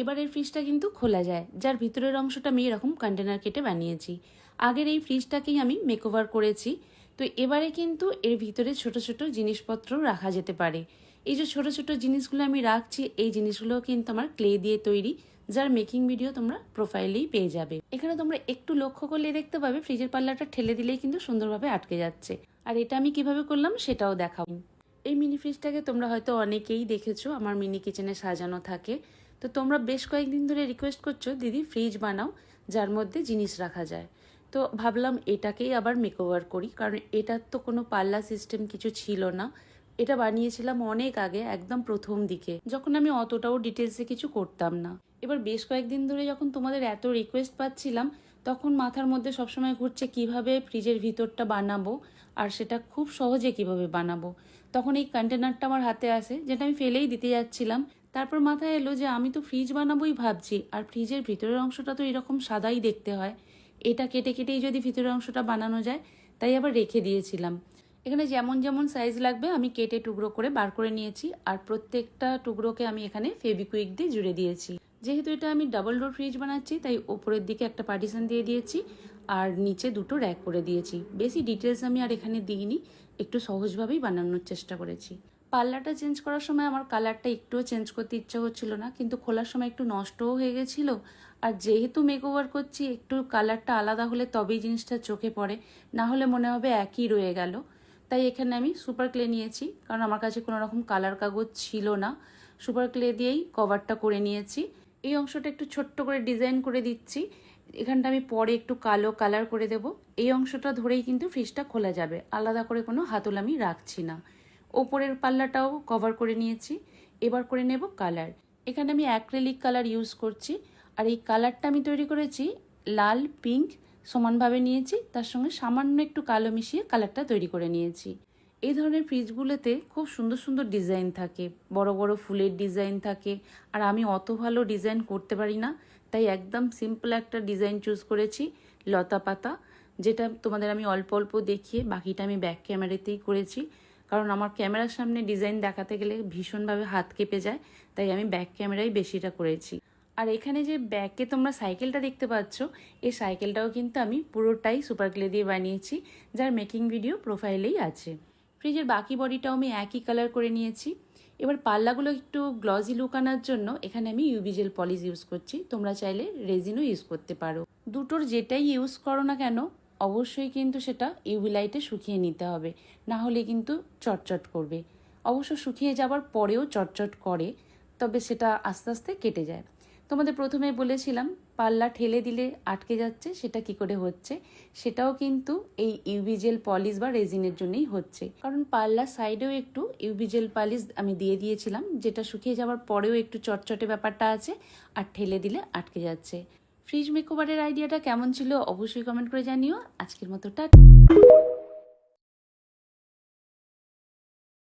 এবার এই ফ্রিজটা কিন্তু খোলা যায়, যার ভিতরের অংশটা আমি এরকম কন্টেনার কেটে বানিয়েছি। আগের এই ফ্রিজটাকেই আমি মেকওভার করেছি। তো এবারে কিন্তু এর ভিতরে ছোট ছোট জিনিসপত্র রাখা যেতে পারে। এই যে ছোট ছোট জিনিসগুলো আমি রাখছি, এই জিনিসগুলো কিন্তু আমার ক্লে দিয়ে তৈরি, যার মেকিং ভিডিও তোমরা প্রোফাইলেই পেয়ে যাবে। এখানে তোমরা একটু লক্ষ্য করলে দেখতে পাবে ফ্রিজের পাল্লাটা ঠেলে দিলেই কিন্তু সুন্দরভাবে আটকে যাচ্ছে। আর এটা আমি কিভাবে করলাম সেটাও দেখাবো। এই মিনি ফ্রিজটাকে তোমরা হয়তো অনেকেই দেখেছো আমার মিনি কিচেনে সাজানো থাকে। তো তোমরা বেশ কয়েকদিন ধরে রিকোয়েস্ট করছো দিদি ফ্রিজ বানাও যার মধ্যে জিনিস রাখা যায়। তো ভাবলাম এটাকেই আবার মেকওভার করি, কারণ এটার তো কোনো পাল্লা সিস্টেম কিছু ছিল না। এটা বানিয়েছিলাম অনেক আগে, একদম প্রথম দিকে, যখন আমি অতটাও ডিটেলসে কিছু করতাম না। এবার বেশ কয়েকদিন ধরে যখন তোমাদের এত রিকোয়েস্ট পাচ্ছিলাম, তখন মাথার মধ্যে সবসময় ঘুরছে কিভাবে ফ্রিজের ভিতরটা বানাবো, আর সেটা খুব সহজে কিভাবে বানাবো। তখন এই কন্টেনারটা আমার হাতে আসে, যেটা আমি ফেলেই দিতে যাচ্ছিলাম। তারপর মাথায় এলো যে আমি তো ফ্রিজ বানাবোই ভাবছি, আর ফ্রিজের ভিতরের অংশটা তো এরকম সাদাই দেখতে হয়, এটা কেটে কেটেই যদি ভিতরের অংশটা বানানো যায়, তাই আবার রেখে দিয়েছিলাম। এখানে যেমন যেমন সাইজ লাগবে আমি কেটে টুকরো করে বার করে নিয়েছি, আর প্রত্যেকটা টুকরোকে আমি এখানে ফেভিকুইক দিয়ে জুড়ে দিয়েছি। যেহেতু এটা আমি ডাবল ডোর ফ্রিজ বানাচ্ছি, তাই ওপরের দিকে একটা পার্টিশন দিয়ে দিয়েছি আর নিচে দুটো র্যাক করে দিয়েছি। বেশি ডিটেলস আমি আর এখানে দিইনি, একটু সহজভাবেই বানানোর চেষ্টা করেছি। পাল্লাটা চেঞ্জ করার সময় আমার কালারটা একটুও চেঞ্জ করতে ইচ্ছা হচ্ছিল না, কিন্তু খোলার সময় একটু নষ্টও হয়ে গেছিলো। আর যেহেতু মেকওভার করছি, একটু কালারটা আলাদা হলে তবেই জিনিসটা চোখে পড়ে, না হলে মনে হবে একই রয়ে গেল। তাই এখানে আমি সুপার ক্লে নিয়েছি, কারণ আমার কাছে কোনো রকম কালার কাগজ ছিল না। সুপার ক্লে দিয়েই কভারটা করে নিয়েছি। এই অংশটা একটু ছোট্ট করে ডিজাইন করে দিচ্ছি, এখানটা আমি পরে একটু কালো কালার করে দেব। এই অংশটা ধরেই কিন্তু ফ্রিজটা খোলা যাবে, আলাদা করে কোনো হাতল আমি রাখছি না। ওপরের পাল্লাটাও কভার করে নিয়েছি। এবার করে নেব কালার। এখানে আমি অ্যাক্রিলিক কালার ইউজ করছি, আর এই কালারটা আমি তৈরি করেছি লাল পিঙ্ক সমানভাবে নিয়েছি, তার সঙ্গে সামান্য একটু কালো মিশিয়ে কালারটা তৈরি করে নিয়েছি। এই ধরনের ফ্রিজগুলোতে খুব সুন্দর সুন্দর ডিজাইন থাকে, বড় বড় ফুলের ডিজাইন থাকে, আর আমি অত ভালো ডিজাইন করতে পারি না, তাই একদম সিম্পল একটা ডিজাইন চুজ করেছি, লতা পাতা, যেটা তোমাদের আমি অল্প অল্প দেখিয়ে বাকিটা আমি ব্যাক ক্যামেরাতেই করেছি। কারণ আমার ক্যামেরার সামনে ডিজাইন দেখাতে গেলে ভীষণভাবে হাত কেঁপে যায়, তাই আমি ব্যাক ক্যামেরায় বেশিটা করেছি। আর এখানে যে ব্যাকে তোমরা সাইকেলটা দেখতে পাচ্ছ, এই সাইকেলটাও কিন্তু আমি পুরোটাই সুপার ক্লে দিয়ে বানিয়েছি, যার মেকিং ভিডিও প্রোফাইলেই আছে। ফ্রিজের বাকি বডিটাও আমি একই কালার করে নিয়েছি। এবার পাল্লাগুলো একটু গ্লজি লুক আনার জন্য এখানে আমি ইউভি জেল পলিশ ইউজ করছি, তোমরা চাইলে রেজিনও ইউজ করতে পারো। দুটোর যেটাই ইউজ করো না কেন, অবশ্যই কিন্তু সেটা ইউভি লাইটে শুকিয়ে নিতে হবে, না হলে কিন্তু চটচট করবে। অবশ্য শুকিয়ে যাবার পরেও চটচট করে, তবে সেটা আস্তে আস্তে কেটে যায়। তোমাদের প্রথমে বলেছিলাম পাল্লা ঠেলে দিলে আটকে যাচ্ছে, সেটা কি করে হচ্ছে, সেটাও কিন্তু এই ইউভি জেল পলিশ বা রেজিনের জন্যই হচ্ছে। কারণ পাল্লার সাইডেও একটু ইউভি জেল পলিশ আমি দিয়ে দিয়েছিলাম, যেটা শুকিয়ে যাওয়ার পরেও একটু চটচটে ব্যাপারটা আছে, আর ঠেলে দিলে আটকে যাচ্ছে। ফ্রিজ মেকওভারের আইডিয়াটা কেমন ছিল অবশ্যই কমেন্ট করে জানিও। আজকের মতো টাটা।